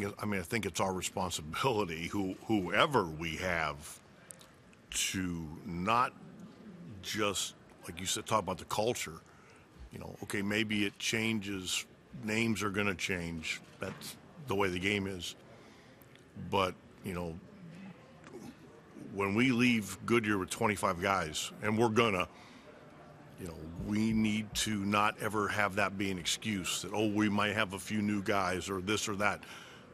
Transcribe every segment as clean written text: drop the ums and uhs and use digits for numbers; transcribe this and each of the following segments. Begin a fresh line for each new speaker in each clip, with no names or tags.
I think it's our responsibility, whoever we have, to not just, like you said, talk about the culture. Okay, maybe it changes, names are going to change. That's the way the game is. But, when we leave Goodyear with 25 guys, and we're gonna, we need to not ever have that be an excuse that, oh, we might have a few new guys or this or that.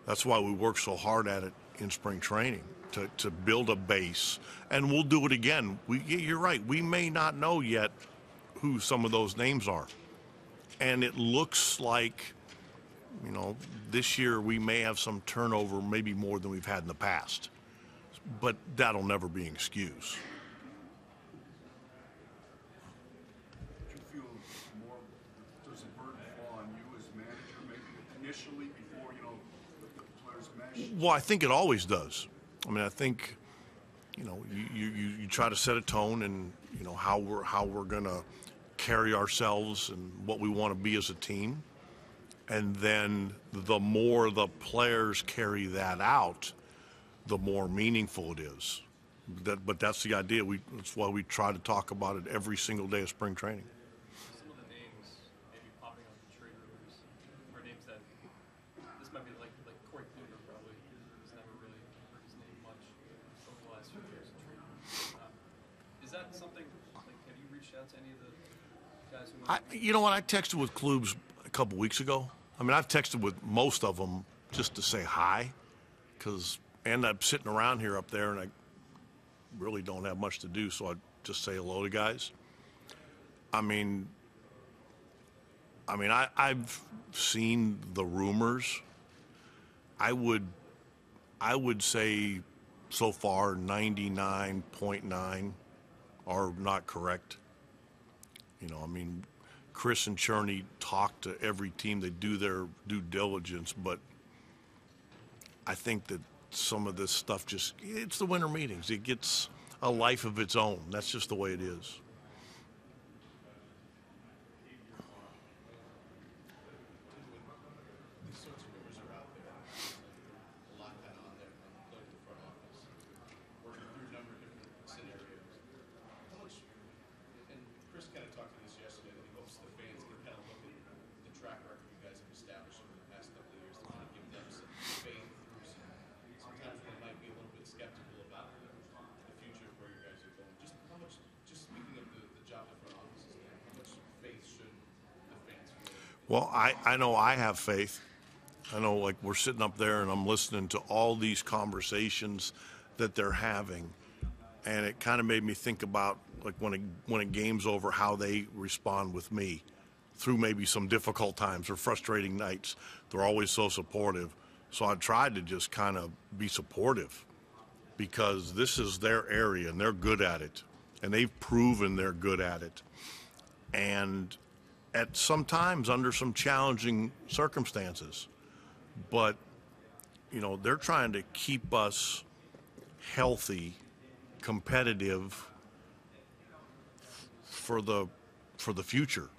That's why we work so hard at it in spring training, to build a base. And we'll do it again. You're right. We may not know yet who some of those names are. And it looks like, this year we may have some turnover, maybe more than we've had in the past. But that'll never be an excuse.
Do you feel more, does the burden fall on you as manager, maybe initially before, the players mesh?
Well, I think it always does. I think, you try to set a tone and, how we're going to carry ourselves and what we want to be as a team. And then the more the players carry that out, the more meaningful it is. But that's the idea. That's why we try to talk about it every single day of spring training.
Some of the names maybe popping up in trade rumors are names that this might be like Corey Kluger probably has never really heard his name much over the last few years in trade rumors. Is that something, have you reached out to any of the guys who might
You know what? I texted with Klubs a couple weeks ago. I've texted with most of them just to say hi, and I'm sitting around here up there, and I really don't have much to do, so I just say hello to guys. I've seen the rumors. I would say so far 99.9 are not correct. Chris and Cherney talk to every team. They do their due diligence, but I think that some of this stuff it's the winter meetings. It gets a life of its own. That's just the way it is.
These sorts of rumors are out there. A lot kind of on there from the front office, working through a number of different scenarios. How much, and Chris kind of talked to this yesterday, that he hopes the fans can kind of look at the track record you guys have established over the past couple of years to kind of give them some faith through sometimes they might be a little bit skeptical about the future of where you guys are going. Just how much, just speaking of the job the front office is there, how much faith should the fans feel?
Well, I know I have faith. I know, we're sitting up there and I'm listening to all these conversations that they're having, and it kind of made me think about, when a game's over, how they respond with me through maybe some difficult times or frustrating nights. They're always so supportive. So I tried to just kind of be supportive, because this is their area and they're good at it, and they've proven they're good at it. And at sometimes under some challenging circumstances, but they're trying to keep us healthy, competitive for the future,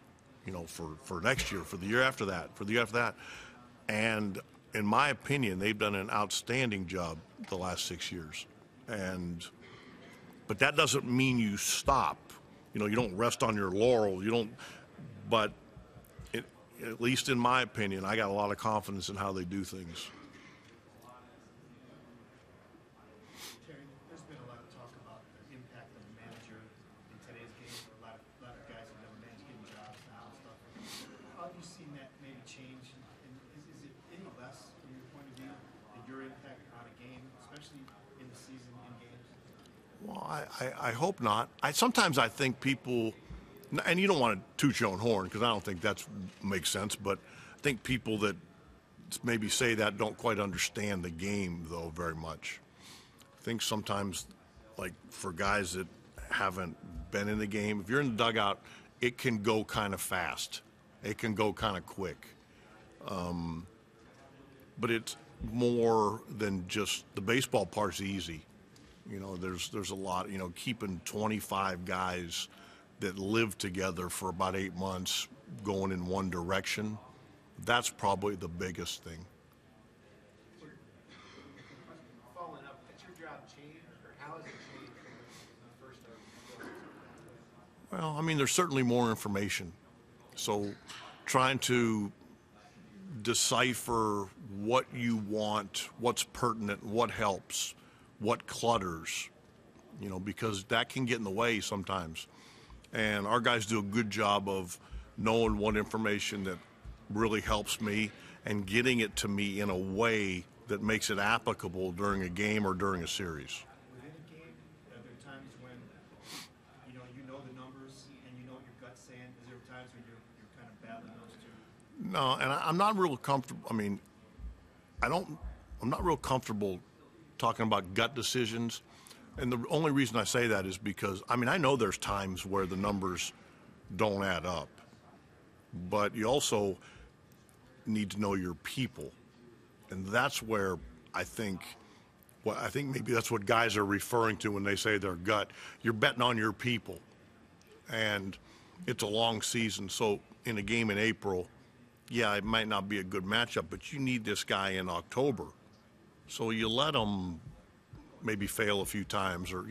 for next year, for the year after that, and in my opinion, they've done an outstanding job the last 6 years. But that doesn't mean you stop. You don't rest on your laurels. But at least in my opinion, I got a lot of confidence in how they do things.
Terry, there's been a lot of talk about the impact of the manager in today's game. A lot of guys have never managed, getting jobs now and stuff. How have you seen that maybe change? And is it any less, from your point of view, than your impact on a game, especially in the season, in games?
Well, I hope not. Sometimes I think people, and you don't want to toot your own horn, because I don't think that makes sense, but I think people that maybe say that don't quite understand the game, though, very much. I think sometimes, for guys that haven't been in the game, if you're in the dugout, it can go kind of fast. It can go kind of quick. But it's more than just the baseball part's easy. There's a lot, keeping 25 guys that live together for about 8 months going in one direction. That's probably the biggest thing.
changed, or how has it changed from when you first started?
Well, I mean, there's certainly more information. So trying to decipher what you want, what's pertinent, what helps, what clutters, because that can get in the way sometimes. And our guys do a good job of knowing what information that really helps me and getting it to me in a way that makes it applicable during a game or during a series.
Within a game, are there times when you know the numbers and you know what your gut's saying? Is there times when you're kind of battling those two?
No, and I'm not real comfortable. I mean, I'm not real comfortable talking about gut decisions. And the only reason I say that is because, I mean, I know there's times where the numbers don't add up, but you also need to know your people. And that's where I think maybe that's what guys are referring to when they say their gut. You're betting on your people. And it's a long season. So in a game in April, yeah, it might not be a good matchup, but you need this guy in October. So you let him maybe fail a few times, or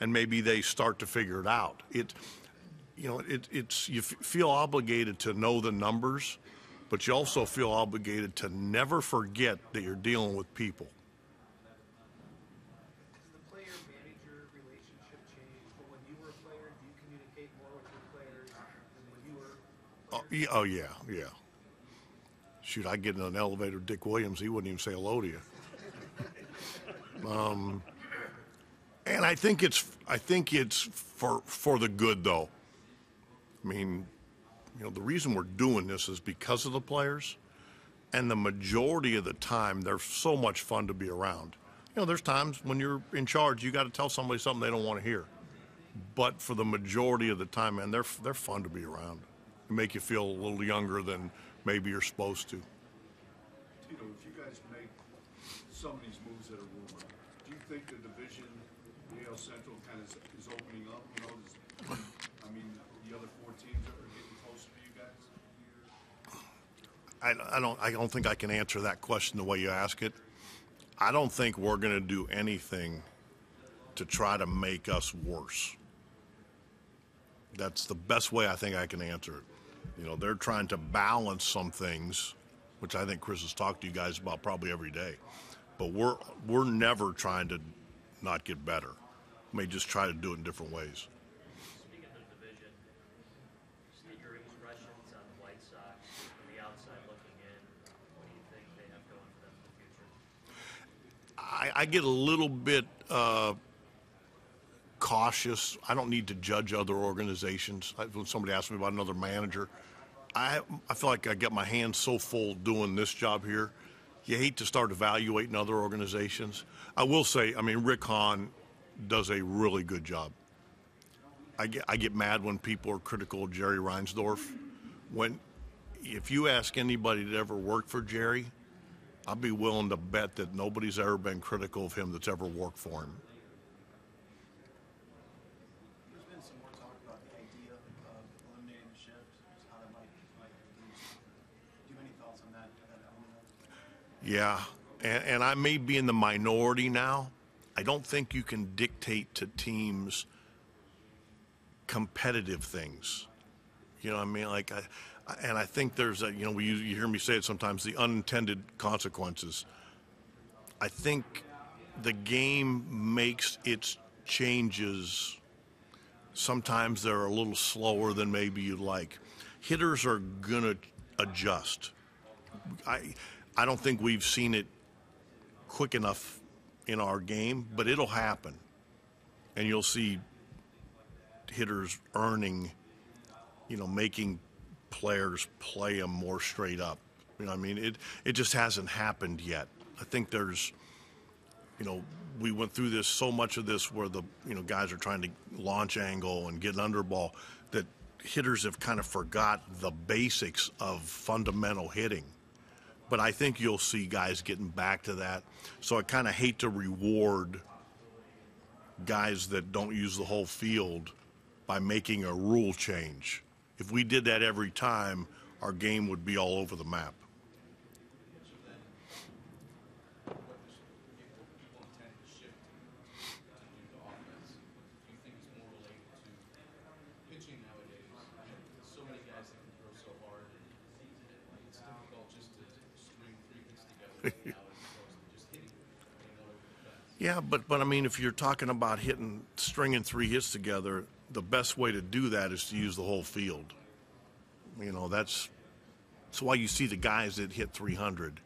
and maybe they start to figure it out. It's you feel obligated to know the numbers, but you also feel obligated to never forget that you're dealing with people.
Has the player-manager relationship changed? But when you were a player, do you communicate more with your players than when you were?
Oh yeah. Shoot, I get in an elevator with Dick Williams, he wouldn't even say hello to you. And I think it's for the good, though. I mean, the reason we're doing this is because of the players, and the majority of the time they're so much fun to be around. There's times when you're in charge, you got to tell somebody something they don't want to hear. But for the majority of the time, man, they're fun to be around. They make you feel a little younger than maybe you're supposed to.
Tito, if you guys make some of these moves that are rumored, do you think the division, the AL Central, kind of is opening up? The other 4 teams are getting closer to you guys?
I don't think I can answer that question the way you ask it. I don't think we're going to do anything to try to make us worse. That's the best way I think I can answer it. They're trying to balance some things, which I think Chris has talked to you guys about probably every day. But we're never trying to not get better. We may just try to do it in different ways.
Speaking of the division, just get your impressions on the White Sox from the outside looking in. What do you think they have going for them in the future?
I get a little bit cautious. I don't need to judge other organizations. When somebody asks me about another manager, I feel like I get my hands so full doing this job here. You hate to start evaluating other organizations. I will say, Rick Hahn does a really good job. I get mad when people are critical of Jerry Reinsdorf. If you ask anybody that ever worked for Jerry, I'd be willing to bet that nobody's ever been critical of him that's ever worked for him.
There's been some more talk about the idea of eliminating the shift, just how that might reduce. Do you have any thoughts on that element?
Yeah, and I may be in the minority now. I don't think you can dictate to teams competitive things. I think there's you hear me say it sometimes, the unintended consequences. I think the game makes its changes. Sometimes they're a little slower than maybe you'd like. Hitters are going to adjust. I don't think we've seen it quick enough in our game, but it'll happen. And you'll see hitters earning, making players play them more straight up. It just hasn't happened yet. I think there's, we went through this, so much of this where the, guys are trying to launch angle and get an underball, that hitters have kind of forgot the basics of fundamental hitting. But I think you'll see guys getting back to that. So I kind of hate to reward guys that don't use the whole field by making a rule change. If we did that every time, our game would be all over the map.
People tend to shift
Yeah, but I mean, if you're talking about stringing 3 hits together, the best way to do that is to use the whole field. You know, that's why you see the guys that hit 300.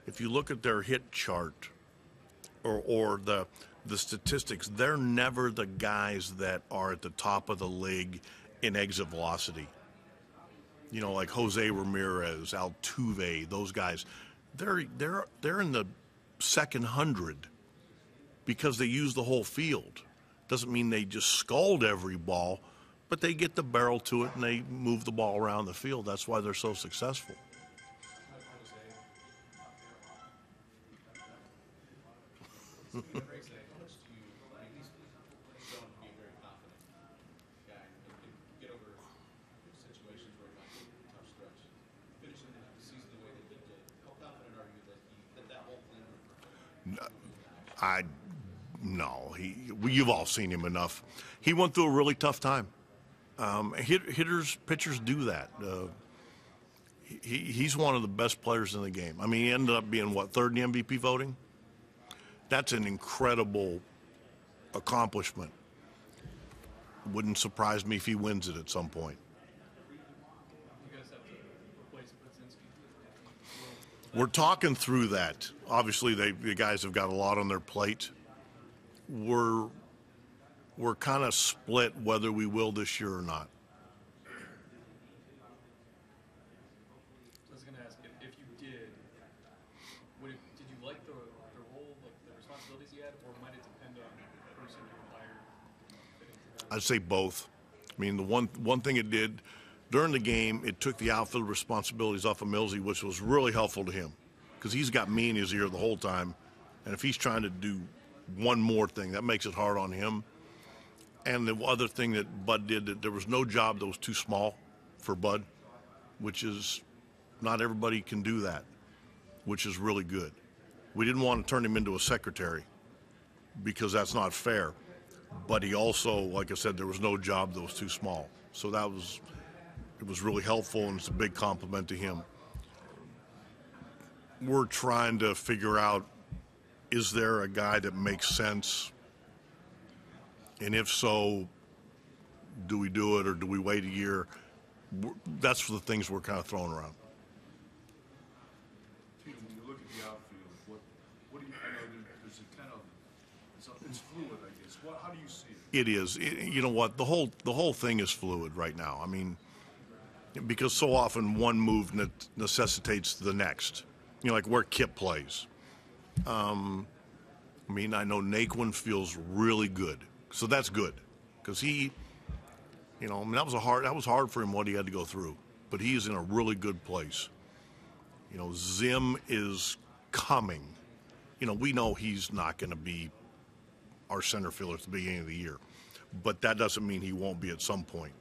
If you look at their hit chart or the statistics, they're never the guys that are at the top of the league in exit velocity. You know, like Jose Ramirez, Altuve, those guys, they're in the second 100 because they use the whole field. Doesn't mean they just scald every ball, but they get the barrel to it and they move the ball around the field. That's why they're so successful. No, you've all seen him enough. He went through a really tough time. Pitchers do that. He's one of the best players in the game. I mean, he ended up being, third in the MVP voting? That's an incredible accomplishment. Wouldn't surprise me if he wins it at some point.
You guys have to replace Brzezinski.
We're talking through that. Obviously, the guys have got a lot on their plate. We're kind of split whether we will this year or not.
I was going to ask if you did, did you like the role, like the responsibilities you had, or might it depend on the person you hired?
I'd say both. I mean, the one thing it did during the game, it took the outfield responsibilities off of Millsy, which was really helpful to him because he's got me in his ear the whole time, and if he's trying to do one more thing, that makes it hard on him. And the other thing that Bud did, that there was no job that was too small for Bud, which is not everybody can do that, which is really good. We didn't want to turn him into a secretary because that's not fair. But he also, like I said, there was no job that was too small. So it was really helpful, and it's a big compliment to him. We're trying to figure out, is there a guy that makes sense? And if so, do we do it or do we wait a year? That's the things we're kind of throwing around.
When you look at the outfield, what do you, I know there's a kind of, it's fluid, I guess. How do you see it?
It is. You know what? The whole thing is fluid right now. I mean, because so often one move necessitates the next. You know, like where Kip plays. I mean, I know Naquin feels really good, so that's good, because he, you know, I mean, that was hard for him what he had to go through, but he is in a really good place. You know, Zim is coming. You know, we know he's not going to be our center fielder at the beginning of the year, but that doesn't mean he won't be at some point.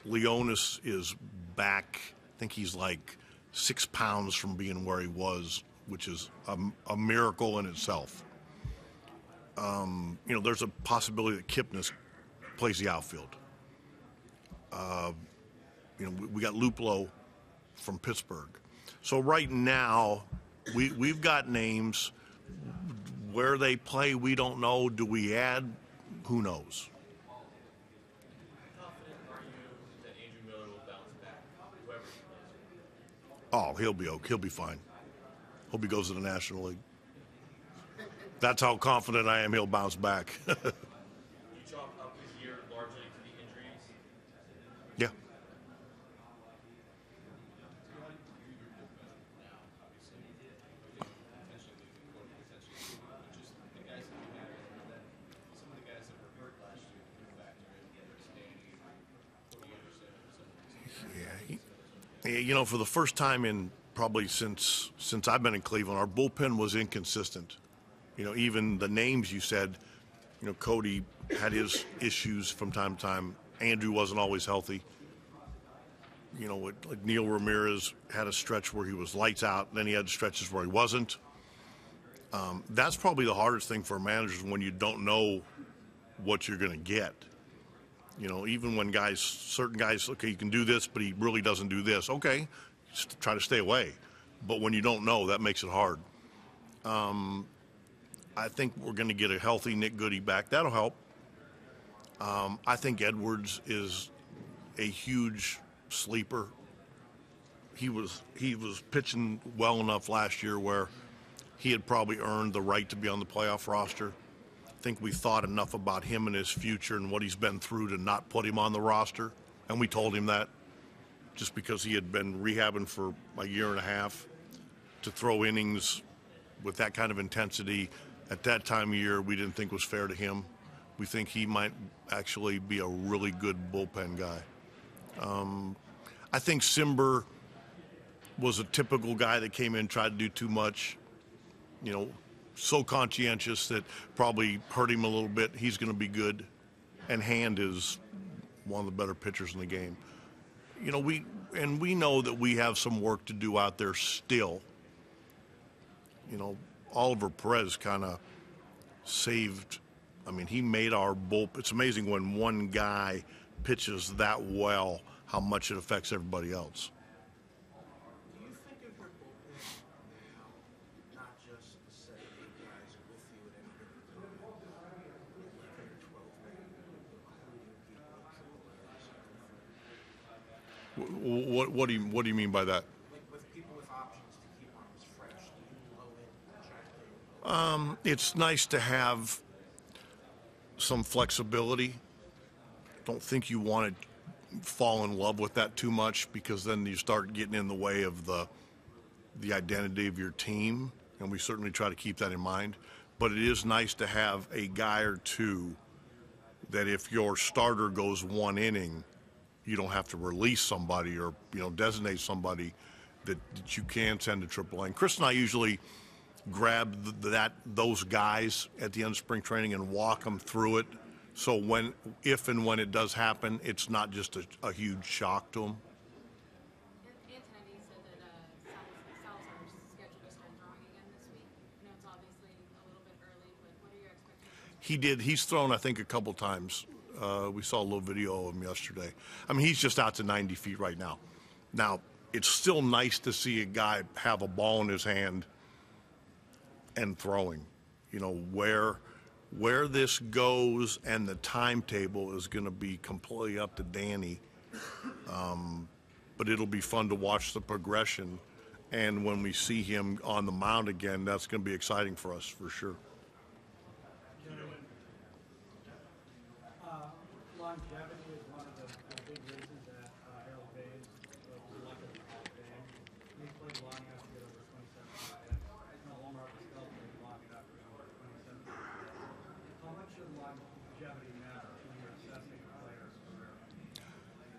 Leonis is back. I think he's like 6 pounds from being where he was, which is a miracle in itself. You know, there's a possibility that Kipnis plays the outfield. You know, we got Luplo from Pittsburgh. So right now, we've got names. Where they play, we don't know. Do we add? Who knows? Oh, he'll be okay. He'll be fine. Hope he goes to the National League. That's how confident I am he'll bounce back.
You chalk up his year largely to the injuries?
Yeah. Yeah, you know, for the first time in probably since I've been in Cleveland, our bullpen was inconsistent. You know, even the names you said, you know, Cody had his issues from time to time. Andrew wasn't always healthy. You know, like Neil Ramirez had a stretch where he was lights out, then he had stretches where he wasn't. That's probably the hardest thing for managers when you don't know what you're going to get. You know, even when certain guys, okay, you can do this, but he really doesn't do this. Okay, just try to stay away. But when you don't know, that makes it hard. I think we're going to get a healthy Nick Goody back. That'll help. I think Edwards is a huge sleeper. He was pitching well enough last year where he had probably earned the right to be on the playoff roster. I think we thought enough about him and his future and what he's been through to not put him on the roster, and we told him that just because he had been rehabbing for a year and a half. To throw innings with that kind of intensity at that time of year, we didn't think was fair to him. We think he might actually be a really good bullpen guy. I think Simber was a typical guy that came in, tried to do too much, so conscientious that probably hurt him a little bit. He's going to be good. And Hand is one of the better pitchers in the game. We know that we have some work to do out there still. Oliver Perez kind of saved. He made our bullpen. It's amazing when one guy pitches that well, how much it affects everybody else.
Do you think of your bullpen now, not just the 7, 8 guys with you at any given time, 11 or 12 men, including people
What do you mean by that?
like with people with options to keep arms fresh? Do you blow in, check in?
It's nice to have some flexibility. Don't think you want to fall in love with that too much, because then you start getting in the way of the identity of your team, and we certainly try to keep that in mind. But it is nice to have a guy or two that if your starter goes 1 inning, you don't have to release somebody or designate somebody that you can send to AAA. And Chris and I usually grab those guys at the end of spring training and walk them through it. So if and when it does happen, it's not just a huge shock to them.
Antonetti said that Salazar's scheduled to start throwing again this week. It's obviously a little bit early, but what are your expectations?
He did. He's thrown, I think, a couple times. We saw a little video of him yesterday. He's just out to 90 feet right now. Now, it's still nice to see a guy have a ball in his hand and throwing. Where this goes and the timetable is going to be completely up to Danny. But it'll be fun to watch the progression. And when we see him on the mound again, that's going to be exciting for us for sure.
Longevity is one of the big reasons that Harold Baines was elected to the Hall of Fame. He played long enough to get over 27. Omar Pascal played long enough to get over 27. How much should longevity matter when you're assessing a player's career?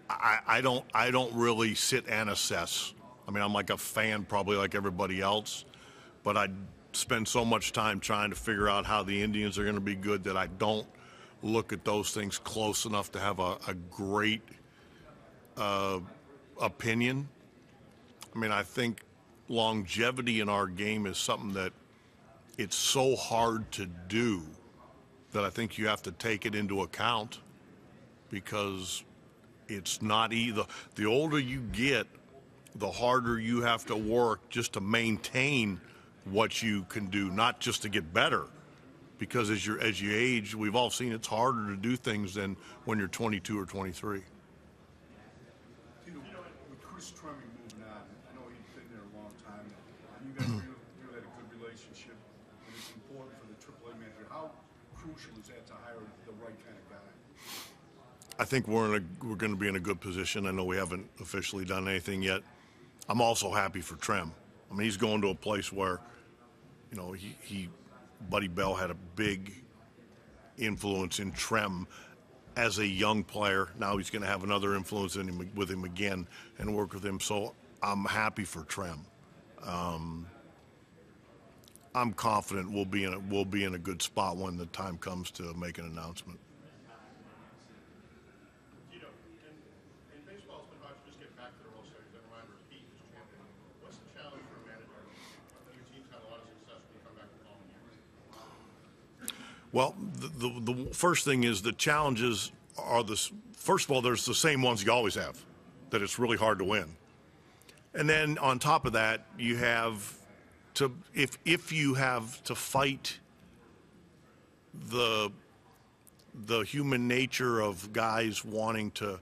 I don't really sit and assess. I'm like a fan, probably like everybody else, but I spend so much time trying to figure out how the Indians are going to be good that I don't look at those things close enough to have a great opinion. I think longevity in our game is something that it's so hard to do that I think you have to take it into account, because it's not either. The older you get, the harder you have to work just to maintain what you can do, not just to get better. Because as you age, we've all seen it's harder to do things than when you're 22 or 23.
With Chris Trumming moving on, I know he's been there a long time, and you guys really had a good relationship, and it's important for the AAA manager. How crucial is that to hire the right kind of guy?
I think we're going to be in a good position. I know we haven't officially done anything yet. I'm also happy for Trem. He's going to a place where, Buddy Bell had a big influence in Trem as a young player. Now he's going to have another influence with him again and work with him. So I'm happy for Trem. I'm confident we'll be in a good spot when the time comes to make an announcement.
In baseball, it's been hard to just get back to the World Series. Never mind repeat as champion. What's the challenge for a manager? Your team's had a lot of success when you come back the following year.
Well, the first thing is the challenges are first of all, there's the same ones you always have, that it's really hard to win. And then on top of that, you have to, if you have to fight the human nature of guys wanting to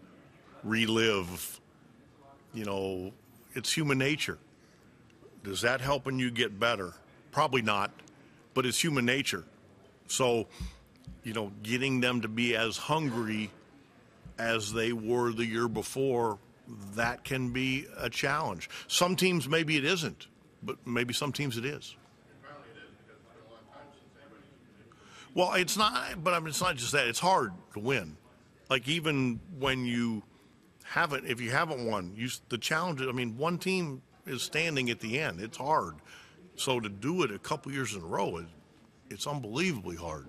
relive, you know, it's human nature. Does that helping you get better? Probably not, but it's human nature. So, you know, getting them to be as hungry as they were the year before, that can be a challenge. Some teams, maybe it isn't, but maybe some teams it is.
Apparently it is, because it's been a long time since anybody's.
Well, it's not, but I mean, it's not just that. It's hard to win. Like, even when you haven't, if you haven't won, the challenge, I mean, one team is standing at the end. It's hard. So to do it a couple years in a row, it's unbelievably hard.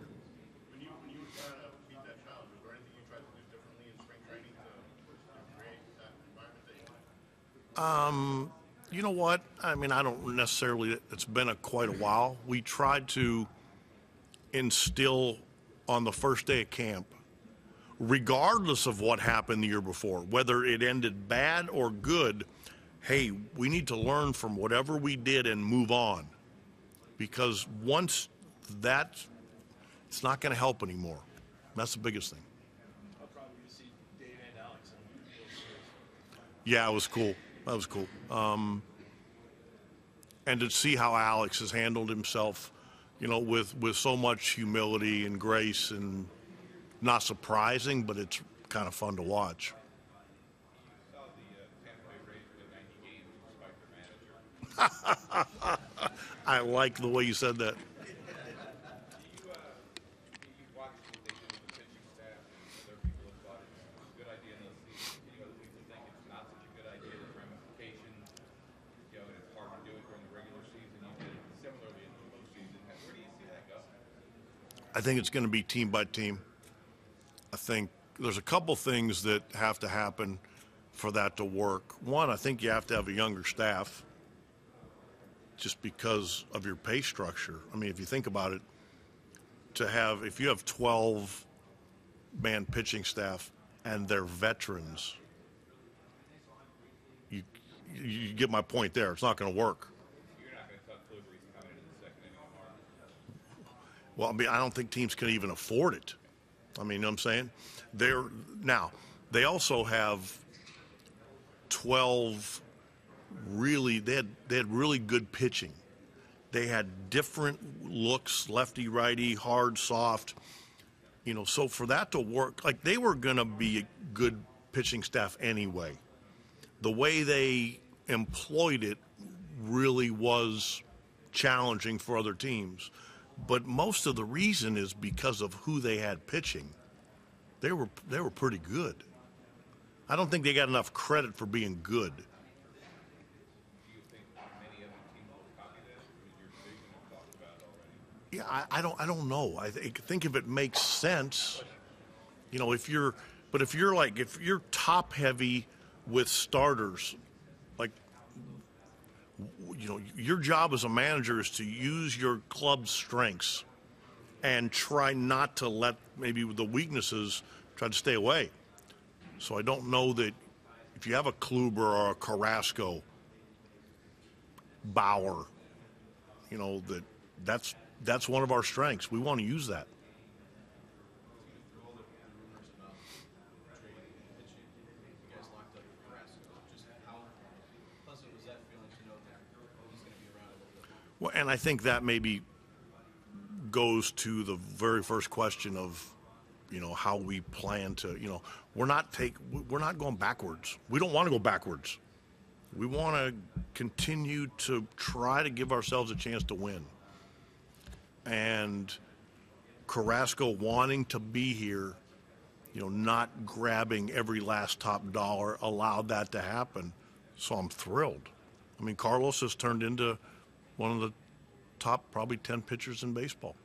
When you were trying to beat that challenge, was there anything you tried to do differently in spring training to create that environment that you wanted?
You know what? I mean, I don't necessarily, it's been quite a while. We tried to instill on the first day of camp, regardless of what happened the year before, whether it ended bad or good, hey, we need to learn from whatever we did and move on. Because once that, it's not going to help anymore. That's the biggest thing.
I'll probably see Dave and Alex in the World Series.
Yeah, it was cool. That was cool. And to see how Alex has handled himself, you know, with so much humility and grace, and not surprising, but it's kind of fun to watch. I like the way you said that. I think it's going to be team by team. I think there's a couple things that have to happen for that to work. One, I think you have to have a younger staff just because of your pay structure. I mean, if you think about it, if you have 12-man pitching staff and they're veterans, you get my point there. It's not going to work. Well, I mean, I don't think teams can even afford it. I mean, you know what I'm saying? They also have 12 they had really good pitching. They had different looks, lefty, righty, hard, soft. You know, so for that to work, like, they were going to be a good pitching staff anyway. The way they employed it really was challenging for other teams. But most of the reason is because of who they had pitching. They were pretty good. I don't think they got enough credit for being good. Yeah, I don't know. I think if it makes sense, you know, if you're top heavy with starters, like, you know, your job as a manager is to use your club's strengths and try not to let maybe the weaknesses try to stay away. So I don't know that if you have a Kluber or a Carrasco, Bauer, you know, that's one of our strengths. We want to use that. Well, and I think that maybe goes to the very first question of, you know, how we plan to, you know, we're not going backwards. We don't want to go backwards. We want to continue to try to give ourselves a chance to win. And Carrasco wanting to be here, you know, not grabbing every last top dollar, allowed that to happen. So I'm thrilled. I mean, Carlos has turned into one of the top probably 10 pitchers in baseball.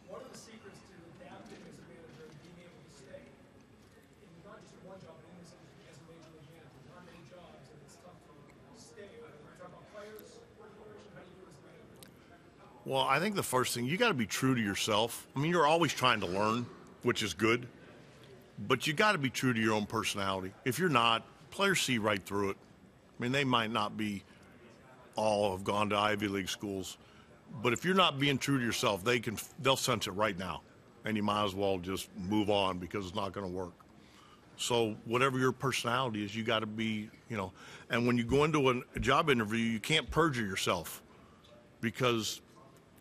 What are the secrets to adapting as a manager and being able to stay? And not just in one job, but in this as a major league manager. There aren't many jobs, and it's tough to stay. We're talking about
Well, I think the first thing, you got to be true to yourself. I mean, you're always trying to learn, which is good, but you got to be true to your own personality. If you're not, players see right through it. I mean, they might not be all have gone to Ivy League schools, but if you're not being true to yourself, they'll sense it right now, and you might as well just move on because it's not going to work. So whatever your personality is, you got to be, and when you go into a job interview, you can't perjure yourself, because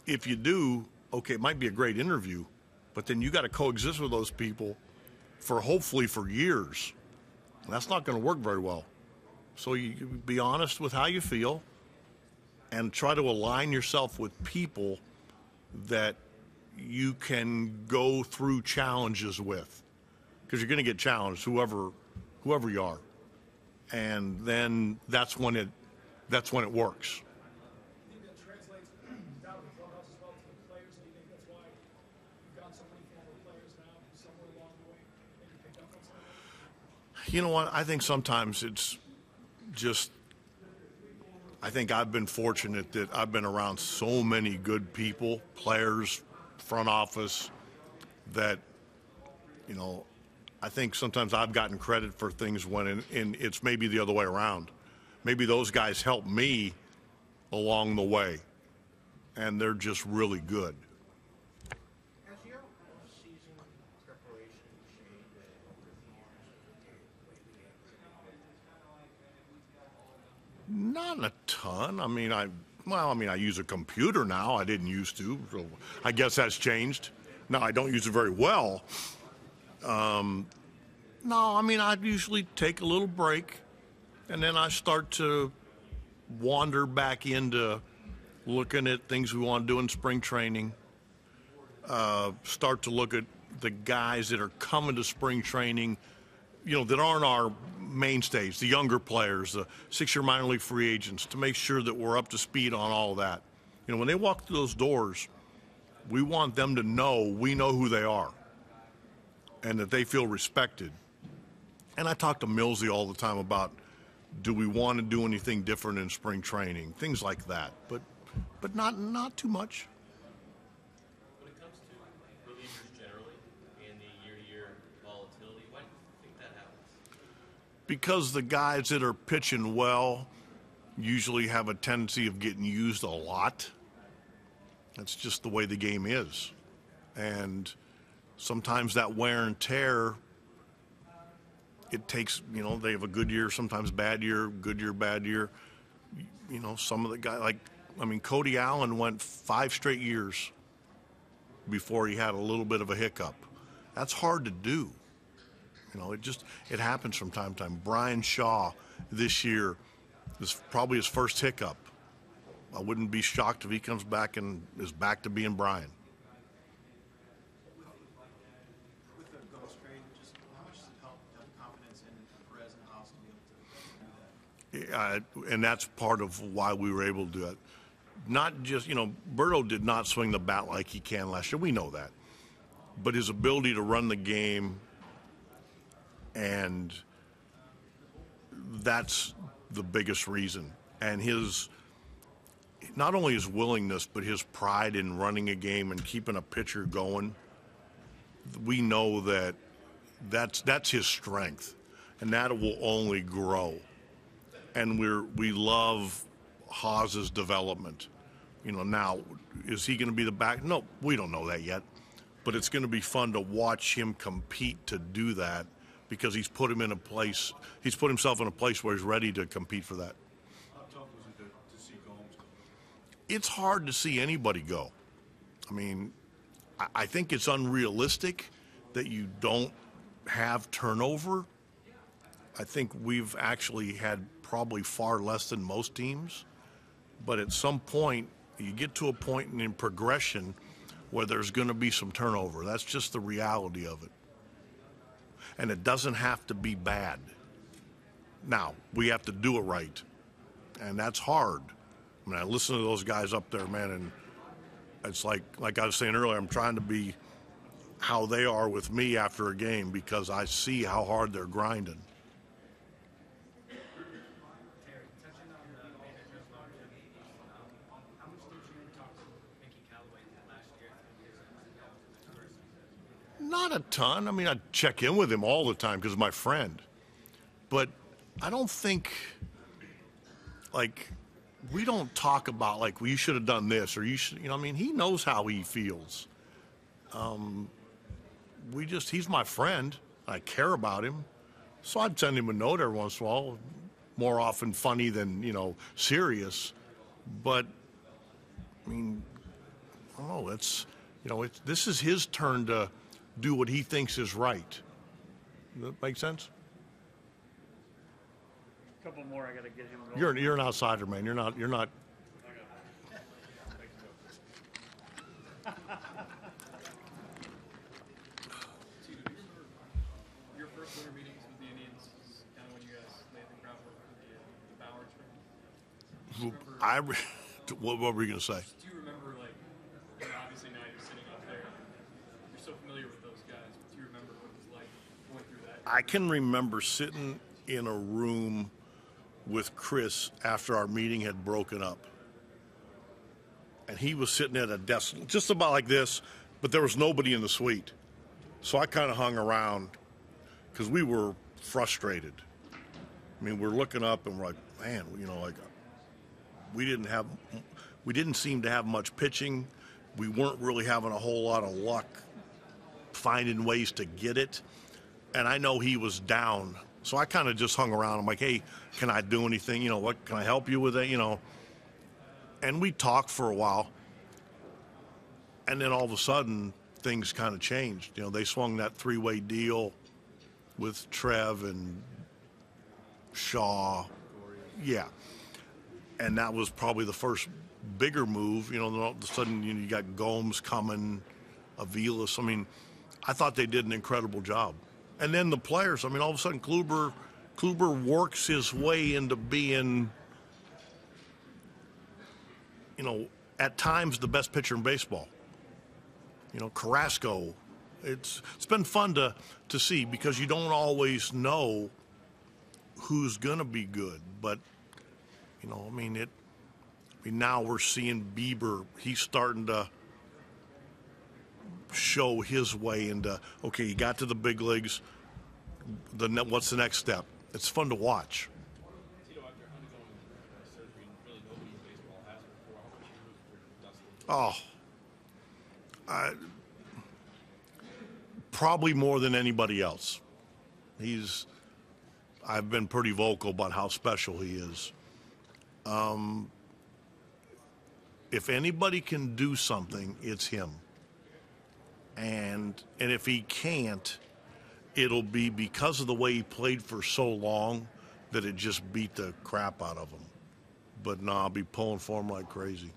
if you do, okay, it might be a great interview, but then you got to coexist with those people hopefully for years. And that's not going to work very well. So you be honest with how you feel and try to align yourself with people that you can go through challenges with, because you're going to get challenged, whoever you are, and then that's when it works.
Do you think that translates down to the clubhouse as well to the players? Do you think that's why you've got so many former players now somewhere along the way maybe picked up on something?
You know what? I think sometimes it's just, I think I've been fortunate that I've been around so many good people, players, front office, that, I think sometimes I've gotten credit for things when it's maybe the other way around. Maybe those guys helped me along the way, and they're just really good.
Has your off-season preparation changed over the years?
Not a ton. I mean, I use a computer now. I didn't used to, so I guess that's changed. Now I don't use it very well. No, I mean, I usually take a little break, and then I start to wander back into looking at things we want to do in spring training. Start to look at the guys that are coming to spring training, that aren't our mainstays, the younger players, the 6-year minor league free agents, to make sure that we're up to speed on all of that. When they walk through those doors, we want them to know we know who they are and that they feel respected. And I talk to Millsy all the time about, do we want to do anything different in spring training, things like that, but not too much.
When it comes to relievers generally and the year-to-year volatility, why do you think that happens?
Because the guys that are pitching well usually have a tendency of getting used a lot. That's just the way the game is. And sometimes that wear and tear, it takes, they have a good year, sometimes bad year, good year, bad year. Some of the guys, Cody Allen went 5 straight years before he had a little bit of a hiccup. That's hard to do. It happens from time to time. Brian Shaw this year is probably his first hiccup. I wouldn't be shocked if he comes back and is back to being Brian.
With the Ghost trade, just how much does it help to have confidence in Perez and Haas to be able to do that?
And that's part of why we were able to do it. Not just, Berto did not swing the bat like he can last year. We know that. But his ability to run the game, and that's the biggest reason. And not only his willingness, but his pride in running a game and keeping a pitcher going. We know that's his strength, and that will only grow. And we love Haas's development. Now, is he going to be the back? No, we don't know that yet. But it's going to be fun to watch him compete to do that, because he's put himself in a place where he's ready to compete for that.
How tough was it to see Gomes go?
It's hard to see anybody go. I mean, I think it's unrealistic that you don't have turnover. I think we've actually had probably far less than most teams. But at some point, you get to a point in progression where there's going to be some turnover. That's just the reality of it. And it doesn't have to be bad. Now, we have to do it right. And that's hard. I mean, I listen to those guys up there, man, and it's like I was saying earlier, I'm trying to be how they are with me after a game, because I see how hard they're grinding.
Terry, touching on the manager's longevity, how much did you talk to Mickey
Not a ton. I mean, I check in with him all the time because he's my friend. But I don't think, like, we don't talk about, like, well, you should have done this or you should, I mean, he knows how he feels. He's my friend. I care about him. So I'd send him a note every once in a while, more often funny than, serious. But, I mean, I don't know, this is his turn to do what he thinks is right. Does that make sense?
Couple more, I gotta get him going.
You're an outsider, man. You're not.
Your first winter meetings with the Indians is kind of when you guys laid the groundwork for the Bauer trade.
What were you going to say?
Do you remember, like, obviously now you're sitting up there, you're so familiar with those guys, but do you remember what it was like going through that?
I can remember sitting in a room with Chris after our meeting had broken up. And he was sitting at a desk just about like this, but there was nobody in the suite. So I kind of hung around because we were frustrated. I mean, we're looking up and we're like, man, we didn't seem to have much pitching. We weren't really having a whole lot of luck finding ways to get it. And I know he was down. So I kind of just hung around. I'm like, hey, can I do anything? What can I help you with it? And we talked for a while. And then all of a sudden, things kind of changed. They swung that three-way deal with Trev and Shaw. Yeah. And that was probably the first bigger move. Then all of a sudden, you got Gomes coming, Avilas. I mean, I thought they did an incredible job. And then the players, I mean, all of a sudden Kluber works his way into being, at times the best pitcher in baseball. Carrasco. It's been fun to see because you don't always know who's going to be good. But, now we're seeing Bieber. He's starting to show his way into, okay, he got to the big leagues. What's the next step? It's fun to watch.
Tito, after undergoing surgery, really nobody in baseball has before. How much you lose for Dustin?
Probably more than anybody else. I've been pretty vocal about how special he is. If anybody can do something, it's him. And if he can't, it'll be because of the way he played for so long that it just beat the crap out of him. But no, I'll be pulling for him like crazy.